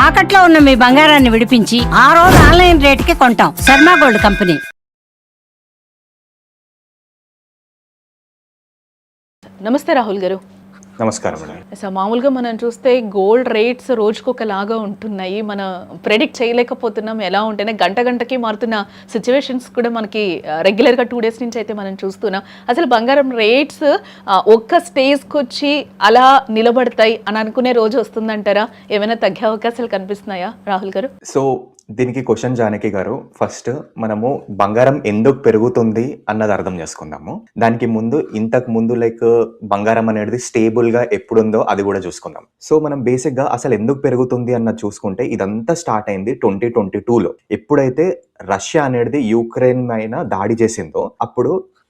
తాకట్లో ఉన్న మీ బంగారాన్ని విడిపించి ఆ రోజు ఆన్లైన్ రేటుకి కొంటాం. Sharma gold company. నమస్తే రాహుల్ గారు. నమస్కారం అండి. సో మామూలుగా మనం చూస్తే గోల్డ్ రేట్స్ రోజుకొకలాగా ఉంటున్నాయి. మనం ప్రెడిక్ట్ చేయలేకపోతున్నాం ఎలా ఉంటేనే గంటకి మారుతున్న సిచ్యువేషన్స్ కూడా మనకి రెగ్యులర్గా 2 days నుంచి అయితే మనం చూస్తున్నాం. అసలు బంగారం రేట్స్ ఒక్క స్టేజ్కి వచ్చి అలా నిలబడతాయి అని అనుకునే రోజు వస్తుందంటారా? ఏమైనా తగ్గే అవకాశాలు కనిపిస్తున్నాయా రాహుల్ గారు? సో దీనికి క్వశ్చన్ జానకి గారు, ఫస్ట్ మనము బంగారం ఎందుకు పెరుగుతుంది అన్నది అర్థం చేసుకుందాము. దానికి ముందు ఇంతకు ముందు బంగారం అనేది స్టేబుల్ గా ఎప్పుడుందో అది కూడా చూసుకుందాం. సో మనం బేసిక్ గా అసలు ఎందుకు పెరుగుతుంది అన్నది చూసుకుంటే ఇదంతా స్టార్ట్ అయింది 2022లో. ఎప్పుడైతే రష్యా అనేది యూక్రెయిన్ పైన దాడి చేసిందో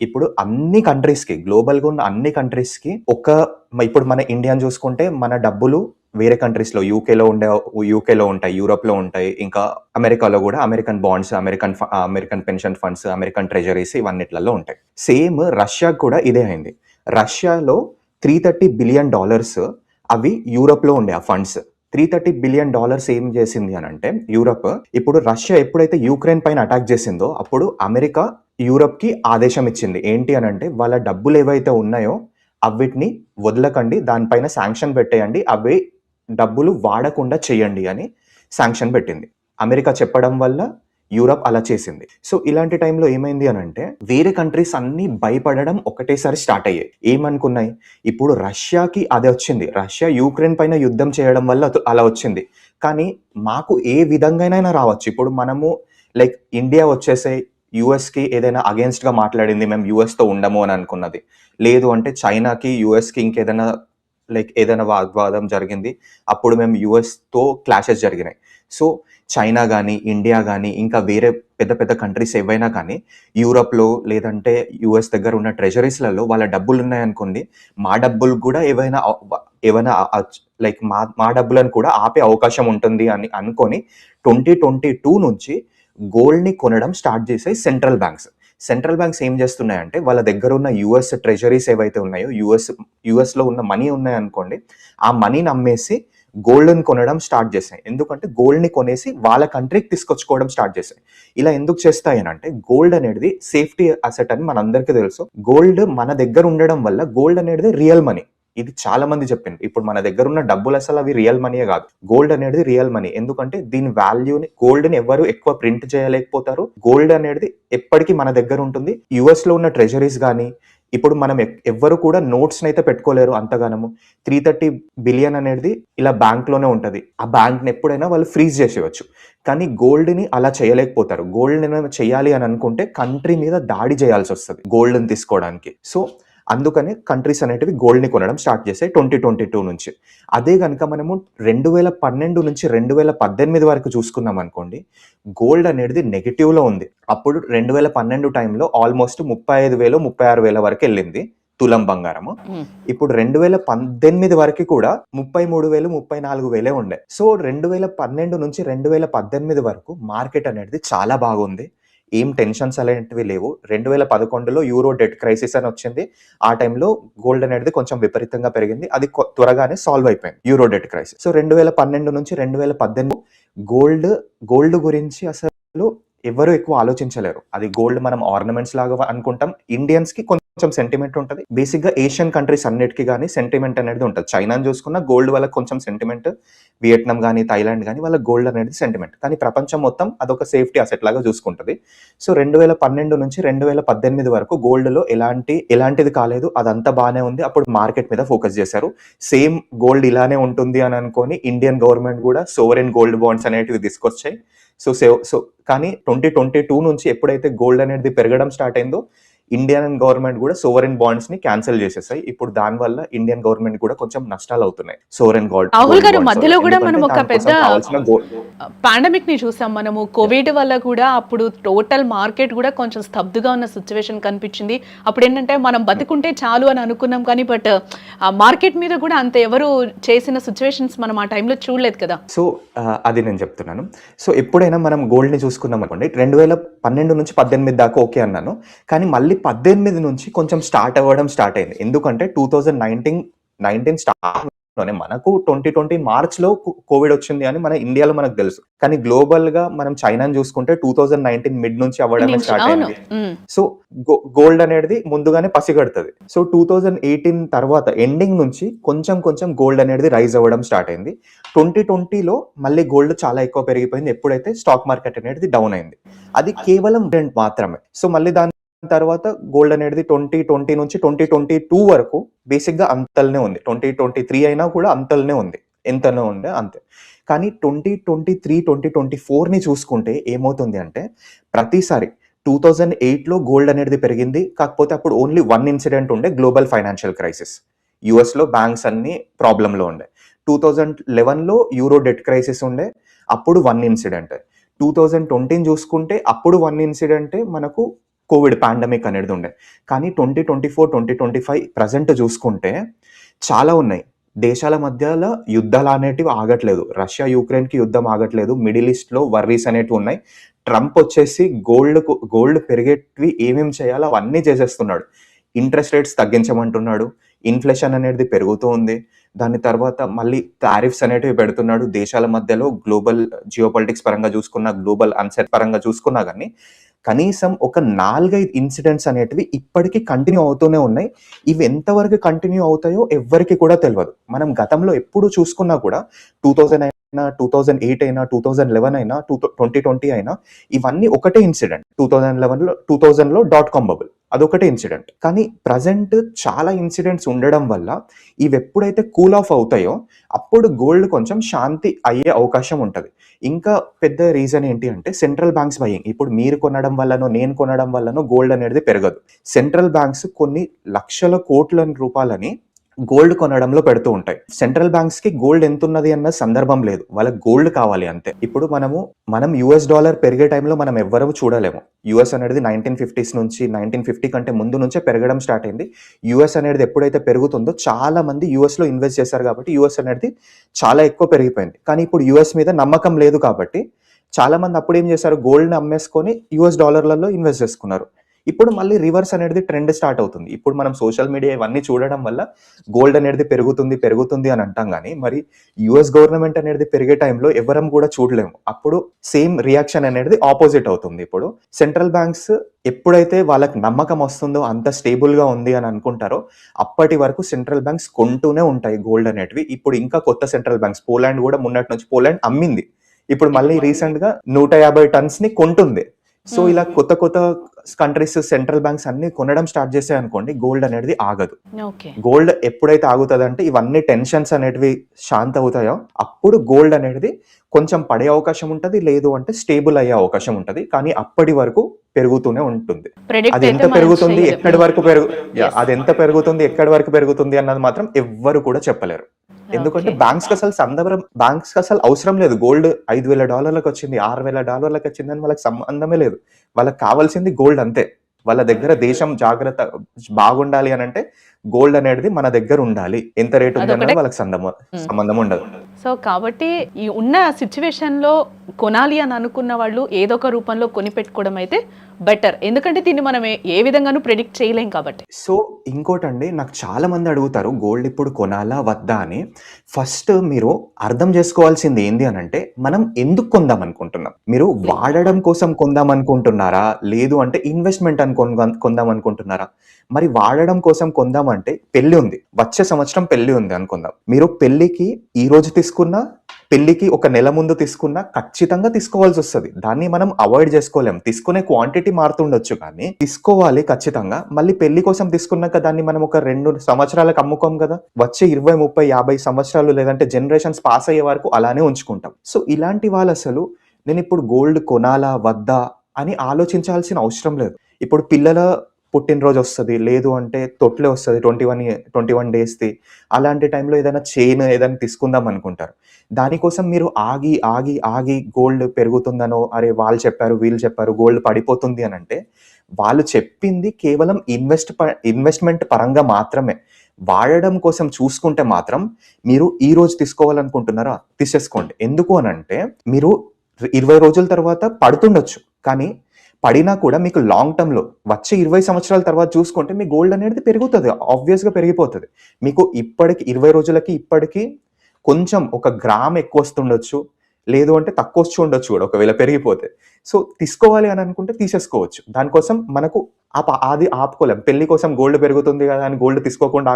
ఇప్పుడు అన్ని కంట్రీస్ కి, గ్లోబల్ గా ఉన్న అన్ని కంట్రీస్ కి ఇప్పుడు మన ఇండియాని చూసుకుంటే మన డబ్బులు వేరే కంట్రీస్ లో యూకేలో ఉంటాయి, యూరోప్ లో ఉంటాయి, ఇంకా అమెరికాలో కూడా American bonds, American pension funds, American treasuries ఇవన్నిట్లలో ఉంటాయి. సేమ్ రష్యాకు కూడా ఇదే అయింది. రష్యాలో $330 బిలియన్ అవి యూరోప్ లో ఉండే ఆ ఫండ్స్. $330 బిలియన్ ఏం చేసింది అని అంటే, యూరోప్ ఇప్పుడు రష్యా ఎప్పుడైతే యూక్రెయిన్ పైన అటాక్ చేసిందో అప్పుడు అమెరికా యూరోప్ కి ఆదేశం ఇచ్చింది. ఏంటి అని అంటే, వాళ్ళ డబ్బులు ఏవైతే ఉన్నాయో అవిటిని వదలకండి, దానిపైన శాంక్షన్ పెట్టేయండి, అవి డబ్బులు వాడకుండా చేయండి అని శాంక్షన్ పెట్టింది. అమెరికా చెప్పడం వల్ల యూరప్ అలా చేసింది. సో ఇలాంటి టైంలో ఏమైంది అని అంటే, వేరే కంట్రీస్ అన్ని భయపడడం ఒకటేసారి స్టార్ట్ అయ్యాయి. ఏమనుకున్నాయి, ఇప్పుడు రష్యాకి అదే వచ్చింది, రష్యా యూక్రెయిన్ పైన యుద్ధం చేయడం వల్ల అలా వచ్చింది, కానీ మాకు ఏ విధంగానైనా రావచ్చు. ఇప్పుడు మనము ఇండియా వచ్చేసే యుఎస్కి ఏదైనా అగేన్స్ట్గా మాట్లాడింది, మేము యుఎస్తో ఉండము అని అనుకున్నది. లేదు అంటే చైనాకి యుఎస్కి ఇంకేదైనా ఏదైనా వాగ్వాదం జరిగింది, అప్పుడు మేము యుఎస్తో క్లాషెస్ జరిగినాయి. సో చైనా కానీ, ఇండియా కానీ, ఇంకా వేరే పెద్ద పెద్ద కంట్రీస్ ఏవైనా కానీ యూరోప్లో లేదంటే యుఎస్ దగ్గర ఉన్న ట్రెజరీస్లలో వాళ్ళ డబ్బులు ఉన్నాయనుకోండి, మా డబ్బులు కూడా ఏవైనా మా డబ్బులను కూడా ఆపే అవకాశం ఉంటుంది అని అనుకొని 2022 నుంచి గోల్డ్ని కొనడం స్టార్ట్ చేసాయి సెంట్రల్ బ్యాంక్స్. ఏం చేస్తున్నాయంటే, వాళ్ళ దగ్గర ఉన్న యుఎస్ ట్రెజరీస్ ఏవైతే ఉన్నాయో, యుఎస్లో ఉన్న మనీ ఉన్నాయనుకోండి, ఆ మనీని అమ్మేసి గోల్డ్ని కొనడం స్టార్ట్ చేశాయి. ఎందుకంటే గోల్డ్ని కొనేసి వాళ్ళ కంట్రీకి తీసుకొచ్చుకోవడం స్టార్ట్ చేశాయి. ఇలా ఎందుకు చేస్తాయి అని అంటే, గోల్డ్ అనేది సేఫ్టీ అసెట్ అని మనందరికీ తెలుసు. గోల్డ్ మన దగ్గర ఉండడం వల్ల గోల్డ్ అనేది రియల్ మనీ. ఇది చాలా మంది చెప్పింది. ఇప్పుడు మన దగ్గర ఉన్న డబ్బులు అసలు అవి రియల్ మనీయే కాదు, గోల్డ్ అనేది రియల్ మనీ. ఎందుకంటే దీని వాల్యూని, గోల్డ్ని ఎవరు ఎక్కువ ప్రింట్ చేయలేకపోతారు. గోల్డ్ అనేది ఎప్పటికీ మన దగ్గర ఉంటుంది. యుఎస్ లో ఉన్న ట్రెజరీస్ కానీ, ఇప్పుడు మనం ఎవ్వరు కూడా నోట్స్ అయితే పెట్టుకోలేరు అంతగానము. 330 బిలియన్ అనేది ఇలా బ్యాంక్ లోనే ఉంటది. ఆ బ్యాంక్ ని ఎప్పుడైనా వాళ్ళు ఫ్రీజ్ చేసేయచ్చు, కానీ గోల్డ్ ని అలా చేయలేకపోతారు. గోల్డ్ ని చేయాలి అని అనుకుంటే కంట్రీ మీద దాడి చేయాల్సి వస్తుంది గోల్డ్ ని తీసుకోవడానికి. సో అందుకనే కంట్రీస్ అనేటివి గోల్డ్ని కొనడం స్టార్ట్ చేసాయి 2022 నుంచి. అదే కనుక మనము 2012 నుంచి 2018 వరకు చూసుకున్నాం అనుకోండి, గోల్డ్ అనేది నెగిటివ్లో ఉంది. అప్పుడు 2012 టైంలో ఆల్మోస్ట్ 35,000 36,000 వరకు వెళ్ళింది తులం బంగారము. ఇప్పుడు 2018 వరకు కూడా 33,000 34,000 ఉండే. సో 2012 నుంచి 2018 వరకు మార్కెట్ అనేది చాలా బాగుంది, ఏం టెన్షన్స్ అలాంటివి లేవు. 2011లో యూరో డెట్ క్రైసిస్ అని వచ్చింది. ఆ టైంలో గోల్డ్ అనేది కొంచెం విపరీతంగా పెరిగింది, అది త్వరగానే సాల్వ్ అయిపోయింది, యూరో డెట్ క్రైసిస్. సో 2012 నుంచి 2018 గోల్డ్ గురించి అసలు ఎవరు ఎక్కువ ఆలోచించలేరు. అది గోల్డ్ మనం ఆర్నమెంట్స్ లాగా అనుకుంటాం. ఇండియన్స్ కి కొంచెం సెంటిమెంట్ ఉంటుంది. బేసిక్ గా ఏషియన్ కంట్రీస్ అన్నిటికీ కానీ సెంటిమెంట్ అనేది ఉంటుంది. చైనాని చూసుకున్న గోల్డ్ వాళ్ళకి కొంచెం సెంటిమెంట్, వియట్నాం కానీ, థైలాండ్ కానీ వాళ్ళ గోల్డ్ అనేది సెంటిమెంట్, కానీ ప్రపంచం మొత్తం అదొక సేఫ్టీ అసెట్ లాగా చూసుకుంటుంది. సో 2012 నుంచి 2018 వరకు గోల్డ్ లో ఎలాంటిది కాలేదు, అదంతా బాగానే ఉంది. అప్పుడు మార్కెట్ మీద ఫోకస్ చేశారు. సేమ్ గోల్డ్ ఇలానే ఉంటుంది అని అనుకొని ఇండియన్ గవర్నమెంట్ కూడా సోవరెన్ గోల్డ్ బాండ్స్ అనేటివి తీసుకొచ్చాయి. సో కానీ 2022 నుంచి ఎప్పుడైతే గోల్డ్ అనేది పెరగడం స్టార్ట్ అయిందో, ఇండియన్ గవర్నమెంట్ కూడా సోవరెన్ బాండ్స్ ని క్యాన్సిల్ చేసేసాయి. ఇప్పుడు దాని వల్ల ఇండియన్ గవర్నమెంట్ కూడా కొంచెం నష్టాలు అవుతున్నాయి సోవరెన్ గోల్డ్. రాహుల్ గారు, మధ్యలో కూడా మనం ఒక పెద్ద పాండమిక్ ని చూసాం మనము. కోవిడ్ వల్ల కూడా అప్పుడు టోటల్ మార్కెట్ కూడా కొంచెం స్తబ్దుగా ఉన్న సిచ్యువేషన్ కనిపించింది. అప్పుడు ఏంటంటే మనం బతుకుంటే చాలు అని అనుకున్నాం, కానీ బట్ మార్కెట్ మీద కూడా అంత ఎవరు చేసిన సిచ్యువేషన్స్ మనం ఆ టైంలో చూడలేదు కదా. సో అది నేను చెప్తున్నాను. సో ఎప్పుడైనా మనం గోల్డ్ ని చూసుకున్నాం అనుకోండి, 2012 నుంచి 18 దాకా ఓకే అన్నాను, కానీ మళ్ళీ 18 నుంచి కొంచెం స్టార్ట్ అవ్వడం స్టార్ట్ అయింది. ఎందుకంటే 2019 స్టార్ట్ మనకు 2020 మార్చ్‌లో కోవిడ్ వచ్చింది అని మన ఇండియాలో మనకు తెలుసు. కానీ గ్లోబల్‌గా మనం చైనాని చూసుకుంటే 2019 మిడ్ నుంచి అవ్వడమే నుంచి స్టార్ట్ అవును. అయింది. సో, గోల్డ్ అనేది ముందుగానే పసిగడుతది. సో, 2018 తర్వాత ఎండింగ్ నుంచి కొంచెం కొంచెం గోల్డ్ అనేది రైజ్ అవ్వడం స్టార్ట్ అయింది. 2020లో మళ్ళీ గోల్డ్ చాలా ఎక్కువ పెరిగిపోయింది. ఎప్పుడైతే స్టాక్ మార్కెట్ అనేది డౌన్ అయింది. అది కేవలం రెంట్ మాత్రమే. సో, మళ్ళీ దాని తర్వాత గోల్డ్ అనేది 2020 నుంచి 2022 వరకు బేసిక్‌గా అంతల్నే ఉంది. 2023 అయినా కూడా అంతల్నే ఉంది. ఎంతనో ఉండే అంతే. కానీ 2023, 2024ని చూసుకుంటే ఏమవుతుంది అంటే ప్రతిసారి 2008లో గోల్డ్ అనేది పెరిగింది. కాకపోతే అప్పుడు ఓన్లీ వన్ ఇన్సిడెంట్ ఉండే గ్లోబల్ ఫైనాన్షియల్ క్రైసిస్. యూఎస్‌లో బ్యాంక్స్ అన్నీ ప్రాబ్లమ్‌లో ఉండే. 2011లో యూరో డెట్ క్రైసిస్ ఉండే. అప్పుడు వన్ ఇన్సిడెంట్. 2020ని చూసుకుంటే అప్పుడు వన్ ఇన్సిడెంటే మనకు కోవిడ్ పాండమిక్ అనేది ఉండే. కానీ 2024, 2025 ప్రెజెంట్ చూసుకుంటే చాలా ఉన్నాయి. దేశాల మధ్యల యుద్ధాలు అనేటివి ఆగట్లేదు. రష్యా, యుక్రెయిన్‌కి యుద్ధం ఆగట్లేదు. మిడిల్ ఈస్ట్‌లో వర్రీస్ అనేటివి ఉన్నాయి. ట్రంప్ వచ్చేసి గోల్డ్ పెరిగేటివి ఏమేమి చేయాలో అవన్నీ చేసేస్తున్నాడు. Interest rates తగ్గించమంటున్నాడు. ఇన్‌ఫ్లేషన్ అనేది పెరుగుతూ ఉంది. దాని తర్వాత మళ్ళీ టారిఫ్స్ అనేటివి పెడుతున్నాడు. దేశాల మధ్యలో గ్లోబల్ జియోపాలిటిక్స్ పరంగా చూసుకున్నా, గ్లోబల్ అన్సెట్ పరంగా చూసుకున్నా గానీ కనీసం ఒక 4, 5 ఇన్సిడెంట్స్ అనేటివి ఇప్పటికీ కంటిన్యూ అవుతూనే ఉన్నాయి. ఇవి ఎంతవరకు కంటిన్యూ అవుతాయో ఎవ్వరికీ కూడా తెలవదు. మనం గతంలో ఎప్పుడు చూసుకున్నా కూడా 2000 అయినా, 2008 అయినా, 2011 అయినా, 2020 అయినా ఇవన్నీ ఒకటే ఇన్సిడెంట్. 2000లో .com బబుల్ అదొకటే ఇన్సిడెంట్. కానీ ప్రెజెంట్ చాలా ఇన్సిడెంట్స్ ఉండడం వల్ల ఇవెప్పుడైతే కూల్ ఆఫ్ అవుతాయో అప్పుడు గోల్డ్ కొంచెం శాంతి అయ్యే అవకాశం ఉంటది. ఇంకా పెద్ద రీజన్ ఏంటి అంటే సెంట్రల్ బ్యాంక్స్ బయింగ్. ఇప్పుడు మీరు కొనడం వల్లనో, నేను కొనడం వల్లనో గోల్డ్ అనేది పెరగదు. సెంట్రల్ బ్యాంక్స్ కొన్ని లక్షల కోట్ల రూపాయలని గోల్డ్ కొనడంలో పెడుతూ ఉంటాయి. సెంట్రల్ బ్యాంక్స్ కి గోల్డ్ ఎంతున్నది అన్న సందర్భం లేదు. వాళ్ళకి గోల్డ్ కావాలి అంతే. ఇప్పుడు మనం యూఎస్ డాలర్ పెరిగే టైంలో మనం ఎవ్వరూ చూడలేము. యూఎస్ అనేది 1950s నుంచి 1950 కంటే ముందు నుంచే పెరగడం స్టార్ట్ అయింది. యూఎస్ అనేది ఎప్పుడైతే పెరుగుతుందో చాలా మంది యూఎస్‌లో ఇన్వెస్ట్ చేశారు కాబట్టి యూఎస్ అనేది చాలా ఎక్కువ పెరిగిపోయింది. కానీ ఇప్పుడు యూఎస్ మీద నమ్మకం లేదు కాబట్టి చాలా మంది అప్పుడు ఏం చేశారు, గోల్డ్‌ని అమ్మేసుకొని యూఎస్ డాలర్లలో ఇన్వెస్ట్ చేసుకున్నారు. ఇప్పుడు మళ్ళీ రివర్స్ అనేది ట్రెండ్ స్టార్ట్ అవుతుంది. ఇప్పుడు మనం సోషల్ మీడియా ఇవన్నీ చూడడం వల్ల గోల్డ్ అనేది పెరుగుతుంది అని అంటాం గానీ, మరి యూఎస్ గవర్నమెంట్ అనేది పెరిగే టైంలో ఎవరం కూడా చూడలేము. అప్పుడు సేమ్ రియాక్షన్ అనేది ఆపోజిట్ అవుతుంది. ఇప్పుడు సెంట్రల్ బ్యాంక్స్ ఎప్పుడైతే వాళ్ళకి నమ్మకం వస్తుందో అంత స్టేబుల్‌గా ఉంది అని అనుకుంటారో అప్పటి వరకు సెంట్రల్ బ్యాంక్స్ కొంటూనే ఉంటాయి గోల్డ్ అనేటివి. ఇప్పుడు ఇంకా కొత్త సెంట్రల్ బ్యాంక్స్ పోలాండ్ కూడా మొన్నటి నుంచి పోలాండ్ అమ్మింది. ఇప్పుడు మళ్ళీ రీసెంట్‌గా 150 టన్స్‌ని కొంటుంది. సో, ఇలా కొత్త కంట్రీస్ సెంట్రల్ బ్యాంక్స్ అన్ని కొనడం స్టార్ట్ చేసాయి అనుకోండి, గోల్డ్ అనేది ఆగదు. ఓకే. గోల్డ్ ఎప్పుడైతే ఆగుతదంటే ఇవన్నీ టెన్షన్స్ అనేటివి శాంత అవుతాయో అప్పుడు గోల్డ్ అనేది కొంచెం పడే అవకాశం ఉంటది. లేదు అంటే స్టేబుల్ అయ్యే అవకాశం ఉంటది. కానీ అప్పటి వరకు పెరుగుతూనే ఉంటుంది. ప్రెడిక్ట్ అది అయితే ఎంత మనం పెరుగుతుంది, చేయలేం. ఎక్కడి వరకు Yes. అది ఎంత పెరుగుతుంది, ఎక్కడి వరకు పెరుగుతుంది అన్నది మాత్రం ఎవ్వరు కూడా చెప్పలేరు. ఎందుకంటే ఓకే. బ్యాంక్స్‌కి అసలు అవసరం లేదు. గోల్డ్ $5,000 వచ్చింది, $6,000 వచ్చిందని వాళ్ళకి సంబంధమే లేదు. వాళ్ళకి కావాల్సింది గోల్డ్ అంతే. వాళ్ళ దగ్గర దేశం జాగ్రత్త బాగుండాలి అనంటే గోల్డ్ అనేది మన దగ్గర ఉండాలి. ఎంత రేట్ ఉంది అదొకటే. అన్నది వాళ్ళకి సంబంధం ఉండదు. సో కాబట్టి ఈ ఉన్న సిచ్యువేషన్‌లో కొనాలి అని అనుకున్న వాళ్ళు ఏదో ఒక రూపంలో కొనిపెట్టుకోవడం అయితే బెటర్. ఎందుకంటే దీన్ని మనం ఏ విధంగానూ ప్రెడిక్ట్ చేయలేం కాబట్టి. సో, ఇంకోటండి, నాకు చాలా మంది అడుగుతారు గోల్డ్ ఇప్పుడు కొనాలా వద్దా అని. ఫస్ట్ మీరు అర్థం చేసుకోవాల్సింది ఏంది అనంటే మనం ఎందుకు కొందాం అనుకుంటున్నాం? మీరు వాడడం కోసం కొందాం అనుకుంటున్నారా? లేదు అంటే ఇన్వెస్ట్‌మెంట్ అని కొందాం అనుకుంటున్నారా? మరి వాడడం కోసం కొందాం అంటే పెళ్లి ఉంది. వచ్చే సంవత్సరం పెళ్లి ఉంది అనుకుందాం. మీరు పెళ్లికి ఈ రోజు తీసుకున్నా, పెళ్లికి ఒక నెల ముందు తీసుకున్నా ఖచ్చితంగా తీసుకోవాల్సి వస్తది. దాన్ని మనం అవాయిడ్ చేసుకోలేం. తీసుకునే క్వాంటిటీ మారుతుండొచ్చు కానీ తీసుకోవాలి ఖచ్చితంగా. మళ్ళీ పెళ్లి కోసం తీసుకున్నాక దాన్ని మనం ఒక 2 సంవత్సరాలకు అమ్ముకోం కదా. వచ్చే 20, 30, 50 సంవత్సరాలు లేదంటే జనరేషన్స్ పాస్ అయ్యే వరకు అలానే ఉంచుకుంటాం. సో, ఇలాంటి వాళ్ళు అసలు నేను ఇప్పుడు గోల్డ్ కొనాలా వద్దా అని ఆలోచించాల్సిన అవసరం లేదు. ఇప్పుడు పిల్లల పుట్టినరోజు వస్తది. లేదు అంటే తొట్లే వస్తది 21 డేస్‌ది. అలాంటి టైంలో ఏదైనా చైన్ ఏదైనా తీసుకుందాం అనుకుంటారు. దానికోసం మీరు ఆగి గోల్డ్ పెరుగుతుందనో, అరే వాళ్ళు చెప్పారు, వీళ్ళు చెప్పారు గోల్డ్ పడిపోతుంది అనంటే వాళ్ళు చెప్పింది కేవలం ఇన్వెస్ట్‌మెంట్ పరంగా మాత్రమే. వాడడం కోసం చూసుకుంటే మాత్రం మీరు ఈ రోజు తీసుకోవాలనుకుంటున్నారా? తీసేసుకోండి. ఎందుకు అనంటే మీరు 20 రోజుల తర్వాత పడుతుండొచ్చు. కానీ పడినా కూడా మీకు లాంగ్ టర్మ్‌లో వచ్చే 20 సంవత్సరాల తర్వాత చూసుకుంటే మీ గోల్డ్ అనేది పెరుగుతది. ఆబ్వియస్‌గా పెరిగిపోతది. మీకు ఇప్పటికి 20 రోజులకి ఇప్పటికి కొంచెం ఒక గ్రామ్ ఎక్కువొస్తుండొచ్చు. లేదు అంటే తక్కువొచ్చి ఉండొచ్చు గూడా ఒకవేళ పెరిగిపోతే. సో, తీసుకోవాలి అని అనుకుంటే తీసేసుకోవచ్చు. దానికోసం మనకు అది ఆపుకోలేం. పెళ్లి కోసం గోల్డ్ పెరుగుతుంది గదా! అని గోల్డ్ తీసుకోకుండా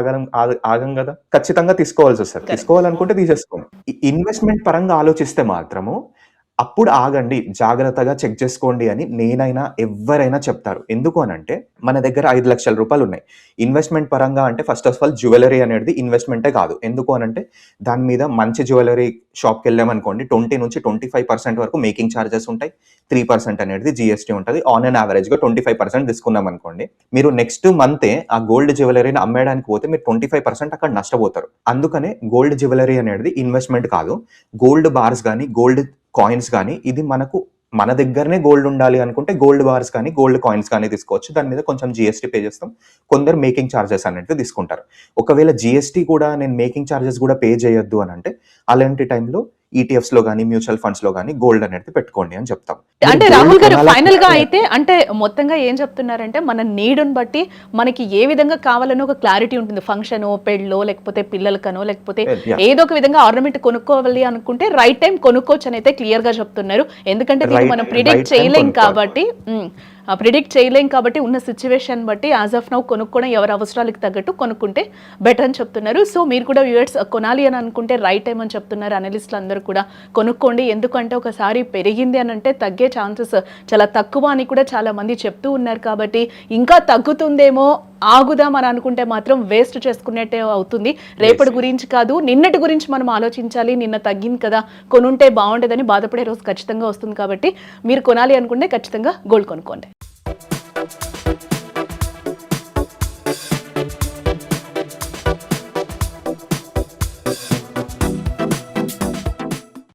ఆగం గదా! ఖచ్చితంగా తీసుకోవాల్సొస్తది. కరెక్ట్. తీసుకోవాలనుకుంటే తీసేసుకోండి. ఇన్వెస్ట్‌మెంట్ పరంగా ఆలోచిస్తే మాత్రము అప్పుడు ఆగండి. జాగ్రత్తగా చెక్ చేసుకోండి అని నేనైనా, ఎవ్వరైనా చెప్తారు. ఎందుకు అనంటే మన దగ్గర రూ. 5,00,000 ఉన్నాయి. ఇన్వెస్ట్‌మెంట్ పరంగా అంటే ఫస్ట్ ఆఫ్ ఆల్ జ్యువెలరీ అనేది ఇన్వెస్ట్‌మెంటే కాదు. ఎందుకు అనంటే దాని మీద మంచి జ్యువెలరీ షాప్‌కెళ్ళామనుకోండి 20-25% వరకు మేకింగ్ చార్జెస్ ఉంటాయి. 3% అనేది జీఎస్టీ ఉంటది. ఆన్ అన్ యావరేజ్‌గా 25% తీసుకున్నామనుకోండి. మీరు నెక్స్ట్ మంతే ఆ గోల్డ్ జ్యువెలరీని అమ్మేయడానికి పోతే మీరు 25% అక్కడ నష్టపోతారు. అందుకనే గోల్డ్ జ్యువెలరీ అనేది ఇన్వెస్ట్‌మెంట్ కాదు. గోల్డ్ బార్స్ గాని, గోల్డ్ కాయిన్స్ గాని ఇది మన దగ్గరనే గోల్డ్ ఉండాలి అనుకుంటే గోల్డ్ బార్స్ కానీ, గోల్డ్ కాయిన్స్ కానీ తీసుకోవచ్చు. దాని మీద కొంచెం జీఎస్టీ పే చేస్తాం. కొందరు మేకింగ్ చార్జెస్ అనేటివి తీసుకుంటారు. ఒకవేళ జీఎస్టీ కూడా నేను మేకింగ్ చార్జెస్ కూడా పే చేయొద్దు అనంటే అలాంటి టైంలో ఈటీఎఫ్స్‌లో గాని, మ్యూచువల్ ఫండ్స్‌లో గాని గోల్డ్ అనేది పెట్టుకోండి అని చెప్తాం. అంటే మీరు రాహుల్ గోల్డ్ గారు కొనాలా ఫైనల్ గా అయితే అంటే మొత్తంగా ఏం చెప్తున్నారంటే మన నీడుని బట్టి మనకి ఏ విధంగా కావాలనో ఒక క్లారిటీ ఉంటుంది. ఫంక్షన్ పెళ్ళో లేకపోతే పిల్లలకనో లేకపోతే Yeah. ఏదో ఒక విధంగా ఆర్నమెంట్ కొనుక్కోవాలి అనుకుంటే రైట్ టైం కొనుక్కోవచ్చు అని అయితే క్లియర్ గా చెప్తున్నారు. ఎందుకంటే దీన్ని మనం right ప్రిడిక్ట్ time చేయలేం కొనుక్కోవాలి. కాబట్టి ఉన్న సిచ్యువేషన్ బట్టి యాజ్ ఆఫ్ నౌ కొనుక్కోవడం ఎవరి అవసరాలకు తగ్గట్టు కొనుక్కుంటే బెటర్ అని చెప్తున్నారు. సో మీరు కూడా వ్యూవర్స్ కొనాలి అని అనుకుంటే రైట్ టైం అని చెప్తున్నారు అనలిస్టులు అందరూ కూడా. కొనుక్కోండి, ఎందుకంటే ఒకసారి పెరిగింది అని అంటే తగ్గే ఛాన్సెస్ చాలా తక్కువ అని కూడా చాలా మంది చెప్తూ ఉన్నారు. కాబట్టి ఇంకా తగ్గుతుందేమో ఆగుదాం అని అనుకుంటే మాత్రం వేస్ట్ చేసుకున్నట్టే అవుతుంది. రేపటి గురించి కాదు, నిన్నటి గురించి మనం ఆలోచించాలి. నిన్న తగ్గింది కదా, కొనుంటే బాగుండేదని బాధపడే రోజు ఖచ్చితంగా వస్తుంది. కాబట్టి మీరు కొనాలి అనుకుంటే ఖచ్చితంగా గోల్డ్ కొనుక్కోండి.